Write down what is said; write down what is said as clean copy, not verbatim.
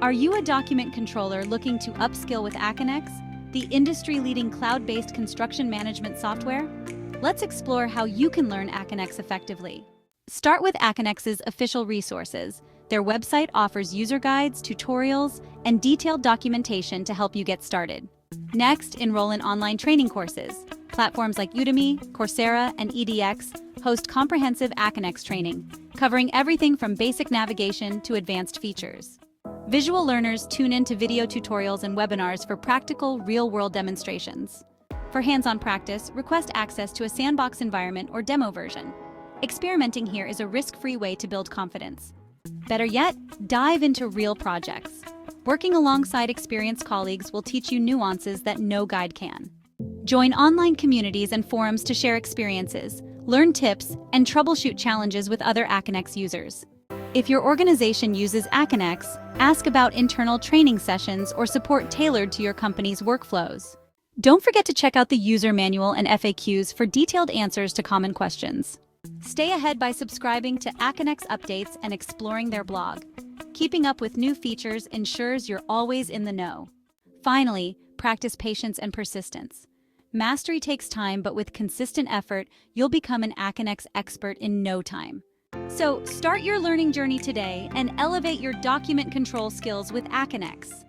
Are you a document controller looking to upskill with Aconex, the industry-leading cloud-based construction management software? Let's explore how you can learn Aconex effectively. Start with Aconex's official resources. Their website offers user guides, tutorials, and detailed documentation to help you get started. Next, enroll in online training courses. Platforms like Udemy, Coursera, and EDX host comprehensive Aconex training, covering everything from basic navigation to advanced features. Visual learners tune into video tutorials and webinars for practical, real-world demonstrations. For hands-on practice, request access to a sandbox environment or demo version. Experimenting here is a risk-free way to build confidence. Better yet, dive into real projects. Working alongside experienced colleagues will teach you nuances that no guide can. Join online communities and forums to share experiences, learn tips, and troubleshoot challenges with other Aconex users. If your organization uses Aconex, ask about internal training sessions or support tailored to your company's workflows. Don't forget to check out the user manual and FAQs for detailed answers to common questions. Stay ahead by subscribing to Aconex updates and exploring their blog. Keeping up with new features ensures you're always in the know. Finally, practice patience and persistence. Mastery takes time, but with consistent effort, you'll become an Aconex expert in no time. So, start your learning journey today and elevate your document control skills with Aconex.